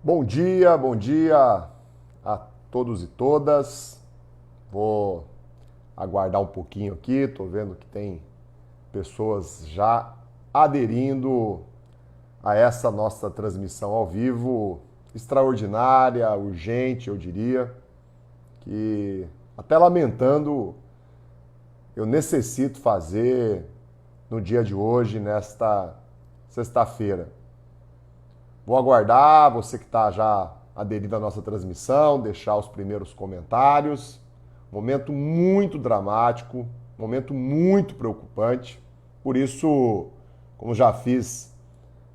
Bom dia a todos e todas. Vou aguardar um pouquinho aqui, estou vendo que tem pessoas já aderindo a essa nossa transmissão ao vivo, extraordinária, urgente, eu diria, que até lamentando eu necessito fazer no dia de hoje, nesta sexta-feira. Vou aguardar você que está já aderido à nossa transmissão, deixar os primeiros comentários. Momento muito dramático, momento muito preocupante. Por isso, como já fiz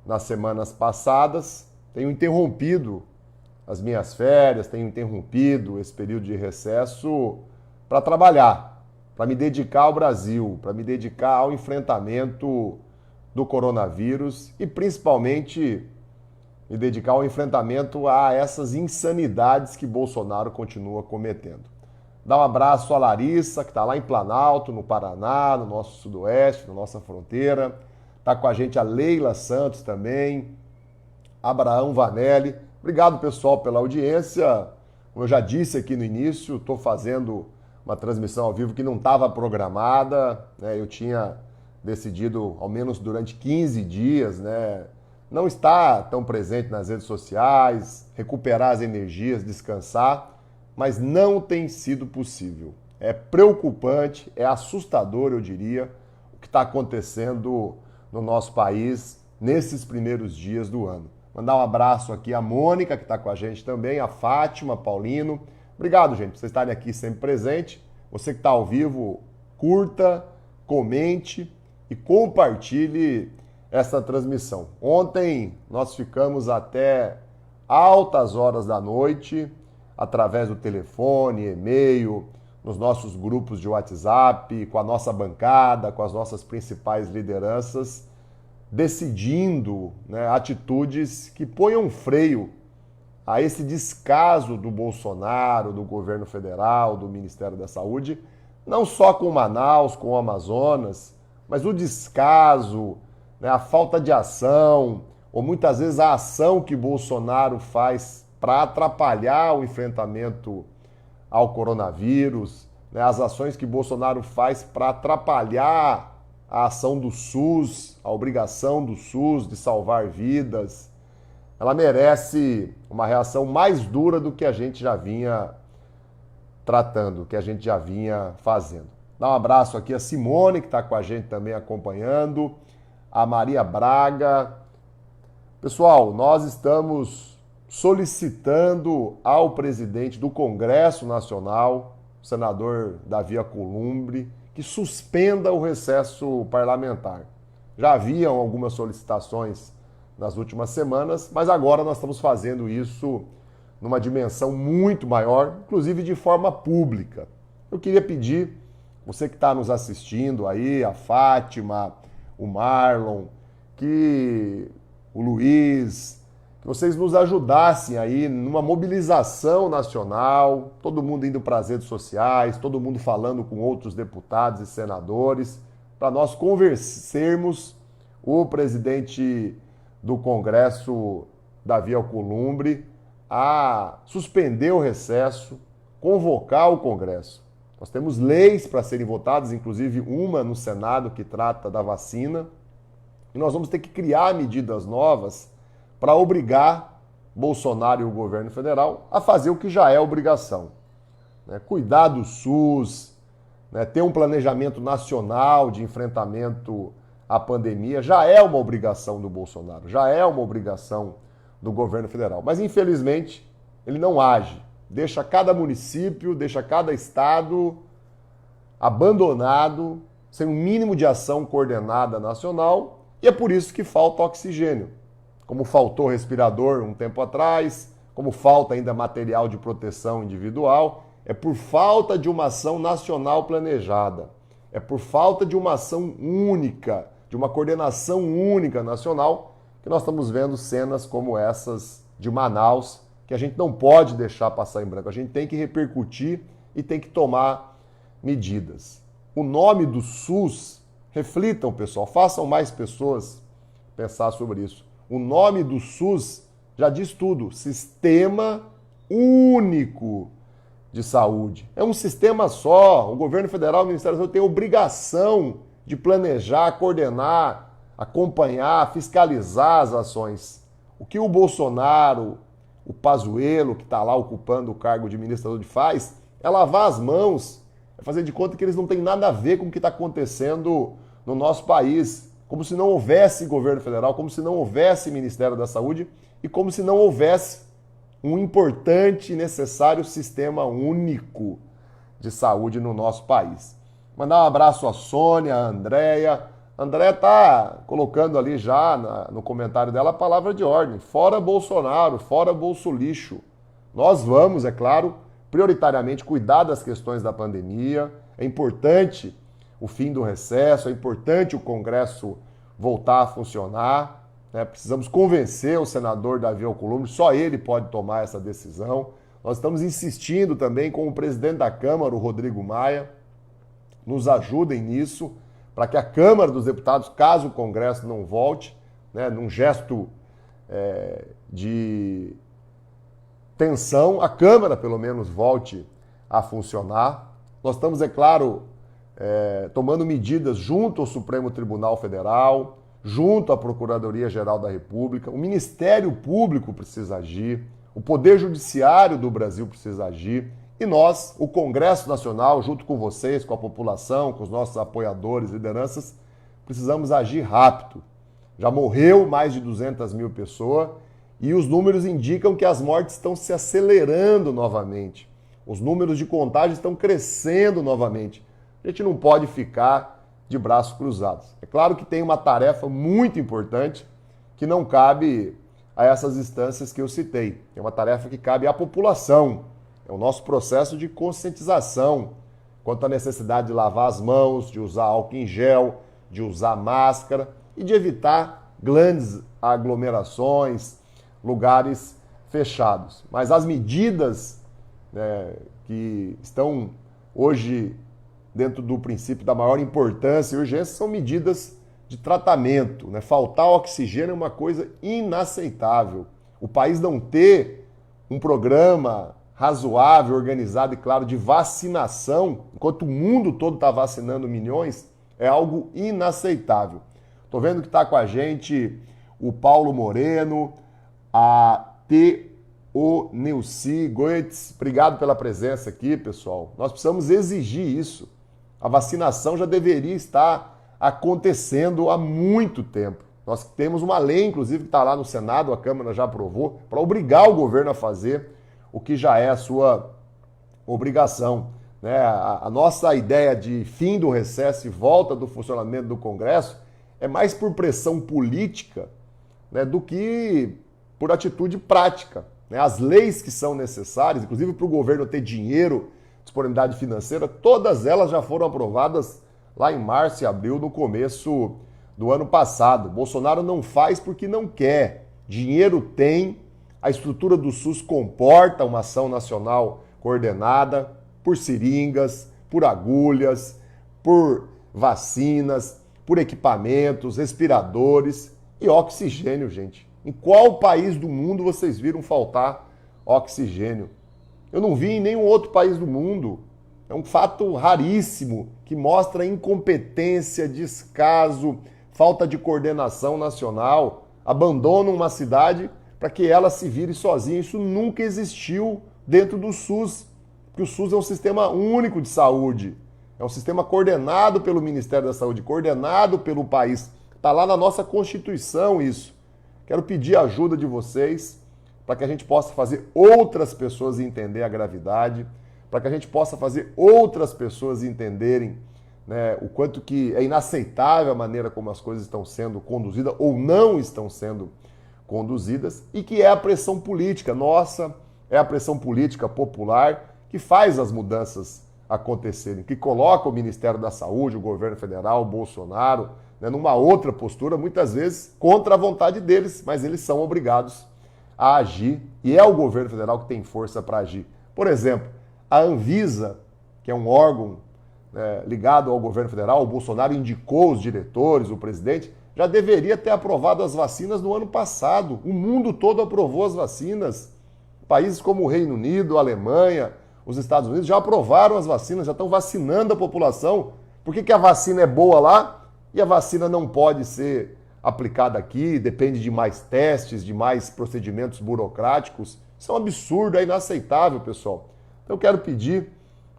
nas semanas passadas, tenho interrompido as minhas férias, tenho interrompido esse período de recesso para trabalhar, para me dedicar ao Brasil, para me dedicar ao enfrentamento do coronavírus e principalmente me dedicar ao enfrentamento a essas insanidades que Bolsonaro continua cometendo. Dá um abraço à Larissa, que está lá em Planalto, no Paraná, no nosso sudoeste, na nossa fronteira. Está com a gente a Leila Santos também, Abraão Vanelli. Obrigado, pessoal, pela audiência. Como eu já disse aqui no início, estou fazendo uma transmissão ao vivo que não estava programada, né? Eu tinha decidido, ao menos durante 15 dias, né, não estar tão presente nas redes sociais, recuperar as energias, descansar, mas não tem sido possível. É preocupante, é assustador, eu diria, o que está acontecendo no nosso país nesses primeiros dias do ano. Mandar um abraço aqui à Mônica, que está com a gente também, a Fátima, Paulino. Obrigado, gente, por vocês estarem aqui sempre presente. Você que está ao vivo, curta, comente e compartilhe essa transmissão. Ontem nós ficamos até altas horas da noite, através do telefone, e-mail, nos nossos grupos de WhatsApp, com a nossa bancada, com as nossas principais lideranças, decidindo, né, atitudes que ponham freio a esse descaso do Bolsonaro, do governo federal, do Ministério da Saúde, não só com Manaus, com o Amazonas, mas o descaso, né, a falta de ação, ou muitas vezes a ação que Bolsonaro faz para atrapalhar o enfrentamento ao coronavírus, né, as ações que Bolsonaro faz para atrapalhar a ação do SUS, a obrigação do SUS de salvar vidas, ela merece uma reação mais dura do que a gente já vinha tratando, que a gente já vinha fazendo. Dá um abraço aqui a Simone, que está com a gente também acompanhando, a Maria Braga. Pessoal, nós estamos solicitando ao presidente do Congresso Nacional, o senador Davi Alcolumbre, que suspenda o recesso parlamentar. Já haviam algumas solicitações nas últimas semanas, mas agora nós estamos fazendo isso numa dimensão muito maior, inclusive de forma pública. Eu queria pedir, você que está nos assistindo aí, a Fátima, o Marlon, o Luiz, que vocês nos ajudassem aí numa mobilização nacional, todo mundo indo para as redes sociais, todo mundo falando com outros deputados e senadores, para nós convencermos o presidente do Congresso, Davi Alcolumbre, a suspender o recesso, convocar o Congresso. Nós temos leis para serem votadas, inclusive uma no Senado que trata da vacina, e nós vamos ter que criar medidas novas para obrigar Bolsonaro e o governo federal a fazer o que já é obrigação, né? Cuidar do SUS, né? Ter um planejamento nacional de enfrentamento à pandemia, já é uma obrigação do Bolsonaro, já é uma obrigação do governo federal. Mas, infelizmente, ele não age. Deixa cada município, deixa cada estado abandonado, sem um mínimo de ação coordenada nacional, e é por isso que falta oxigênio. Como faltou respirador um tempo atrás, como falta ainda material de proteção individual, é por falta de uma ação nacional planejada, é por falta de uma ação única, de uma coordenação única nacional, que nós estamos vendo cenas como essas de Manaus, que a gente não pode deixar passar em branco. A gente tem que repercutir e tem que tomar medidas. O nome do SUS, reflitam, pessoal, façam mais pessoas pensar sobre isso. O nome do SUS já diz tudo, Sistema Único de Saúde. É um sistema só, o governo federal, o Ministério da Saúde tem obrigação de planejar, coordenar, acompanhar, fiscalizar as ações. O que o Bolsonaro, o Pazuello, que está lá ocupando o cargo de ministro da Saúde, faz é lavar as mãos, é fazer de conta que eles não têm nada a ver com o que está acontecendo no nosso país, como se não houvesse governo federal, como se não houvesse Ministério da Saúde e como se não houvesse um importante e necessário sistema único de saúde no nosso país. Mandar um abraço à Sônia, à Andréia. A Andréia está colocando ali já no comentário dela a palavra de ordem. Fora Bolsonaro, fora Bolsolixo. Nós vamos, é claro, prioritariamente cuidar das questões da pandemia. É importante o fim do recesso, é importante o Congresso voltar a funcionar. Né? Precisamos convencer o senador Davi Alcolumbre, só ele pode tomar essa decisão. Nós estamos insistindo também com o presidente da Câmara, o Rodrigo Maia, nos ajudem nisso, para que a Câmara dos Deputados, caso o Congresso não volte, né, num gesto de tensão, a Câmara pelo menos volte a funcionar. Nós estamos, é claro, tomando medidas junto ao Supremo Tribunal Federal, junto à Procuradoria-Geral da República, o Ministério Público precisa agir, o Poder Judiciário do Brasil precisa agir, e nós, o Congresso Nacional, junto com vocês, com a população, com os nossos apoiadores, lideranças, precisamos agir rápido. Já morreu mais de 200 mil pessoas e os números indicam que as mortes estão se acelerando novamente. Os números de contágio estão crescendo novamente. A gente não pode ficar de braços cruzados. É claro que tem uma tarefa muito importante que não cabe a essas instâncias que eu citei. É uma tarefa que cabe à população. É o nosso processo de conscientização quanto à necessidade de lavar as mãos, de usar álcool em gel, de usar máscara e de evitar grandes aglomerações, lugares fechados. Mas as medidas que estão hoje dentro do princípio da maior importância e urgência são medidas de tratamento. Né? Faltar oxigênio é uma coisa inaceitável. O país não ter um programa razoável, organizado e claro de vacinação, enquanto o mundo todo está vacinando milhões, é algo inaceitável. Estou vendo que está com a gente o Paulo Moreno, a T.O. Neuci Goetz. Obrigado pela presença aqui, pessoal. Nós precisamos exigir isso. A vacinação já deveria estar acontecendo há muito tempo. Nós temos uma lei, inclusive, que está lá no Senado, a Câmara já aprovou, para obrigar o governo a fazer o que já é a sua obrigação. Né? A nossa ideia de fim do recesso e volta do funcionamento do Congresso é mais por pressão política, né, do que por atitude prática. Né? As leis que são necessárias, inclusive para o governo ter dinheiro, disponibilidade financeira, todas elas já foram aprovadas lá em março e abril, no começo do ano passado. Bolsonaro não faz porque não quer. Dinheiro tem, a estrutura do SUS comporta uma ação nacional coordenada por seringas, por agulhas, por vacinas, por equipamentos, respiradores e oxigênio, gente. Em qual país do mundo vocês viram faltar oxigênio? Eu não vi em nenhum outro país do mundo. É um fato raríssimo que mostra incompetência, descaso, falta de coordenação nacional. Abandonam uma cidade para que ela se vire sozinha. Isso nunca existiu dentro do SUS, porque o SUS é um sistema único de saúde. É um sistema coordenado pelo Ministério da Saúde, coordenado pelo país. Está lá na nossa Constituição isso. Quero pedir a ajuda de vocês para que a gente possa fazer outras pessoas entender a gravidade, para que a gente possa fazer outras pessoas entenderem, né, o quanto que é inaceitável a maneira como as coisas estão sendo conduzidas ou não estão sendo conduzidas, e que é a pressão política nossa, é a pressão política popular que faz as mudanças acontecerem, que coloca o Ministério da Saúde, o governo federal, o Bolsonaro, né, numa outra postura, muitas vezes contra a vontade deles, mas eles são obrigados a agir, e é o governo federal que tem força para agir. Por exemplo, a Anvisa, que é um órgão ligado ao governo federal, o Bolsonaro indicou os diretores, o presidente, já deveria ter aprovado as vacinas no ano passado. O mundo todo aprovou as vacinas. Países como o Reino Unido, a Alemanha, os Estados Unidos já aprovaram as vacinas, já estão vacinando a população. Por que a vacina é boa lá e a vacina não pode ser aplicada aqui? Depende de mais testes, de mais procedimentos burocráticos. Isso é um absurdo, é inaceitável, pessoal. Então eu quero pedir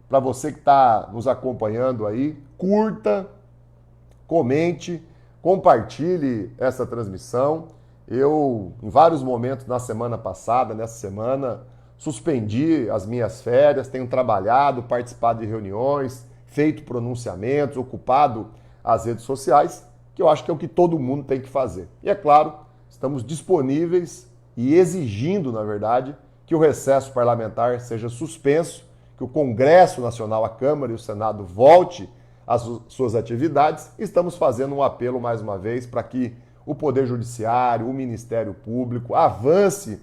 para você que está nos acompanhando aí, curta, comente, compartilhe essa transmissão. Eu, em vários momentos na semana passada, nessa semana, suspendi as minhas férias, tenho trabalhado, participado de reuniões, feito pronunciamentos, ocupado as redes sociais, que eu acho que é o que todo mundo tem que fazer. E é claro, estamos disponíveis e exigindo, na verdade, que o recesso parlamentar seja suspenso, que o Congresso Nacional, a Câmara e o Senado volte às suas atividades. Estamos fazendo um apelo mais uma vez para que o Poder Judiciário, o Ministério Público avance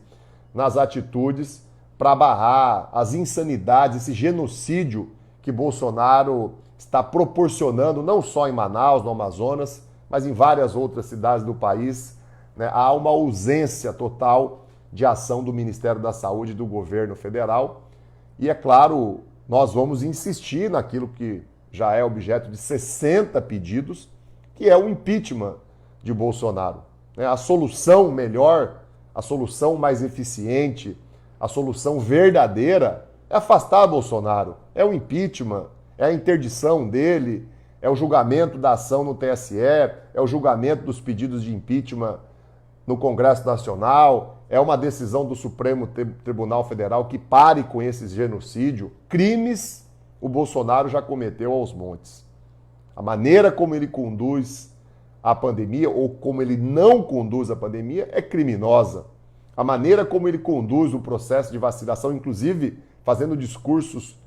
nas atitudes para barrar as insanidades, esse genocídio que Bolsonaro está proporcionando, não só em Manaus, no Amazonas, mas em várias outras cidades do país. Né? Há uma ausência total de ação do Ministério da Saúde e do governo federal. E, é claro, nós vamos insistir naquilo que já é objeto de 60 pedidos, que é o impeachment de Bolsonaro. A solução melhor, a solução mais eficiente, a solução verdadeira é afastar Bolsonaro, é o impeachment, é a interdição dele, é o julgamento da ação no TSE, é o julgamento dos pedidos de impeachment no Congresso Nacional, é uma decisão do Supremo Tribunal Federal que pare com esse genocídio. Crimes o Bolsonaro já cometeu aos montes. A maneira como ele conduz a pandemia, ou como ele não conduz a pandemia, é criminosa. A maneira como ele conduz o processo de vacinação, inclusive fazendo discursos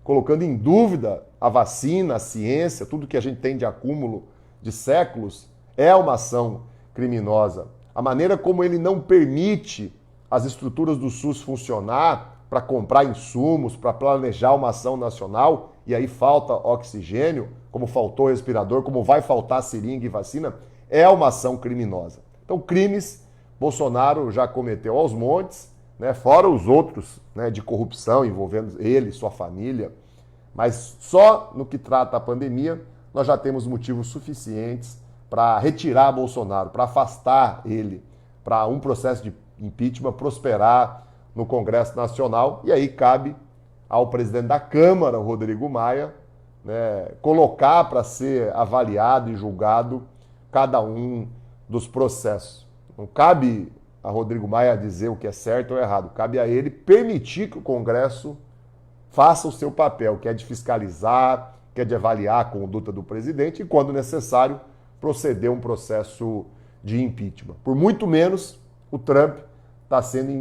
colocando em dúvida a vacina, a ciência, tudo que a gente tem de acúmulo de séculos, é uma ação criminosa. A maneira como ele não permite as estruturas do SUS funcionar para comprar insumos, para planejar uma ação nacional, e aí falta oxigênio, como faltou respirador, como vai faltar seringa e vacina, é uma ação criminosa. Então, crimes Bolsonaro já cometeu aos montes, né, fora os outros, né, de corrupção envolvendo ele, sua família. Mas só no que trata a pandemia, nós já temos motivos suficientes para retirar Bolsonaro, para afastar ele, para um processo de impeachment prosperar no Congresso Nacional. E aí cabe ao presidente da Câmara, Rodrigo Maia, né, colocar para ser avaliado e julgado cada um dos processos. Não cabe a Rodrigo Maia dizer o que é certo ou errado, cabe a ele permitir que o Congresso faça o seu papel, que é de fiscalizar, que é de avaliar a conduta do presidente e, quando necessário, proceder a um processo de impeachment. Por muito menos, o Trump está sendo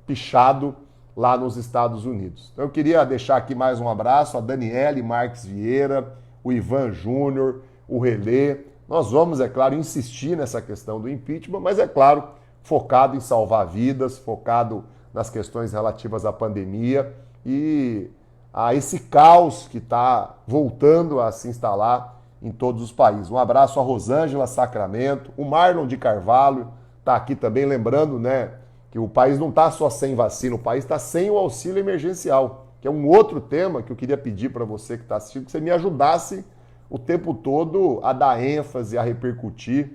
empichado lá nos Estados Unidos. Então eu queria deixar aqui mais um abraço a Daniele Marques Vieira, o Ivan Júnior, o Relê. Nós vamos, é claro, insistir nessa questão do impeachment, mas, é claro, focado em salvar vidas, focado nas questões relativas à pandemia e a esse caos que está voltando a se instalar em todos os países. Um abraço a Rosângela Sacramento, o Marlon de Carvalho está aqui também, lembrando, né, que o país não está só sem vacina, o país está sem o auxílio emergencial, que é um outro tema que eu queria pedir para você que está assistindo, que você me ajudasse o tempo todo a dar ênfase, a repercutir.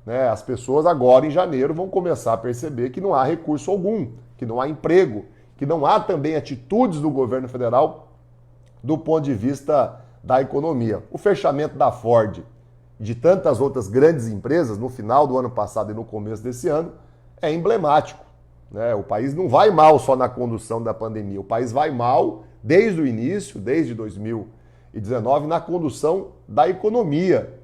Né? As pessoas agora em janeiro vão começar a perceber que não há recurso algum, que não há emprego, que não há também atitudes do governo federal do ponto de vista da economia. O fechamento da Ford e de tantas outras grandes empresas no final do ano passado e no começo desse ano é emblemático. Né? O país não vai mal só na condução da pandemia, o país vai mal desde o início, desde 2019, na condução da economia.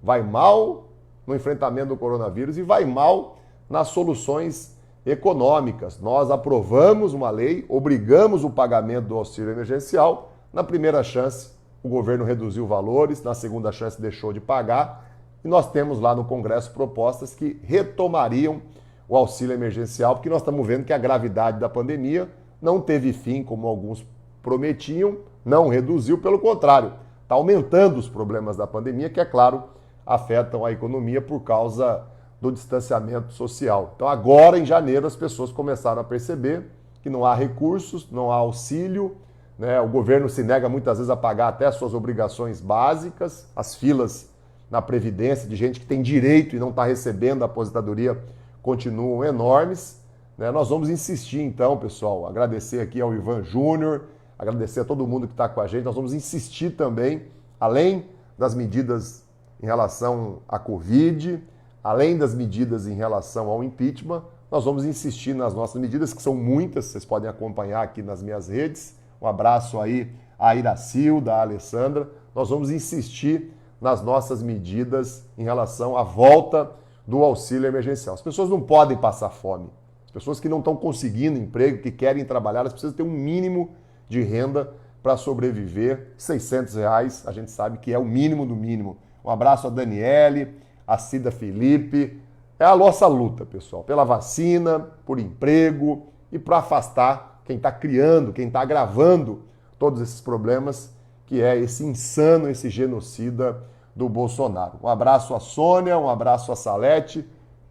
Vai mal no enfrentamento do coronavírus e vai mal nas soluções econômicas. Nós aprovamos uma lei, obrigamos o pagamento do auxílio emergencial. Na primeira chance, o governo reduziu valores, na segunda chance deixou de pagar, e nós temos lá no Congresso propostas que retomariam o auxílio emergencial, porque nós estamos vendo que a gravidade da pandemia não teve fim, como alguns prometiam, não reduziu, pelo contrário, está aumentando os problemas da pandemia, que, é claro, afetam a economia por causa do distanciamento social. Então agora, em janeiro, as pessoas começaram a perceber que não há recursos, não há auxílio, né? O governo se nega muitas vezes a pagar até as suas obrigações básicas, as filas na Previdência de gente que tem direito e não está recebendo a aposentadoria continuam enormes, né? Nós vamos insistir então, pessoal, agradecer aqui ao Ivan Júnior, agradecer a todo mundo que está com a gente, nós vamos insistir também, além das medidas em relação à Covid, além das medidas em relação ao impeachment, nós vamos insistir nas nossas medidas, que são muitas, vocês podem acompanhar aqui nas minhas redes. Um abraço aí à Iracilda, à Alessandra. Nós vamos insistir nas nossas medidas em relação à volta do auxílio emergencial. As pessoas não podem passar fome. As pessoas que não estão conseguindo emprego, que querem trabalhar, elas precisam ter um mínimo de renda para sobreviver. R$ 600, a gente sabe que é o mínimo do mínimo. Um abraço a Daniele, a Cida Felipe. É a nossa luta, pessoal, pela vacina, por emprego e para afastar quem está criando, quem está agravando todos esses problemas, que é esse insano, esse genocida do Bolsonaro. Um abraço a Sônia, um abraço a Salete.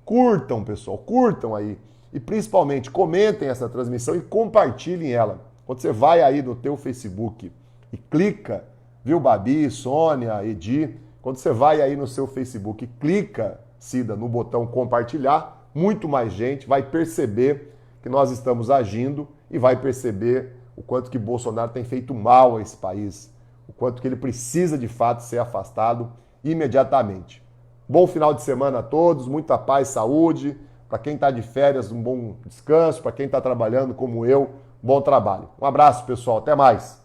Curtam, pessoal, curtam aí. E principalmente comentem essa transmissão e compartilhem ela. Quando você vai aí no teu Facebook e clica, viu, Babi, Sônia, Edi, quando você vai aí no seu Facebook e clica, Cida, no botão compartilhar, muito mais gente vai perceber que nós estamos agindo e vai perceber o quanto que Bolsonaro tem feito mal a esse país, o quanto que ele precisa de fato ser afastado imediatamente. Bom final de semana a todos, muita paz, saúde, para quem está de férias, um bom descanso, para quem está trabalhando como eu, bom trabalho. Um abraço, pessoal, até mais.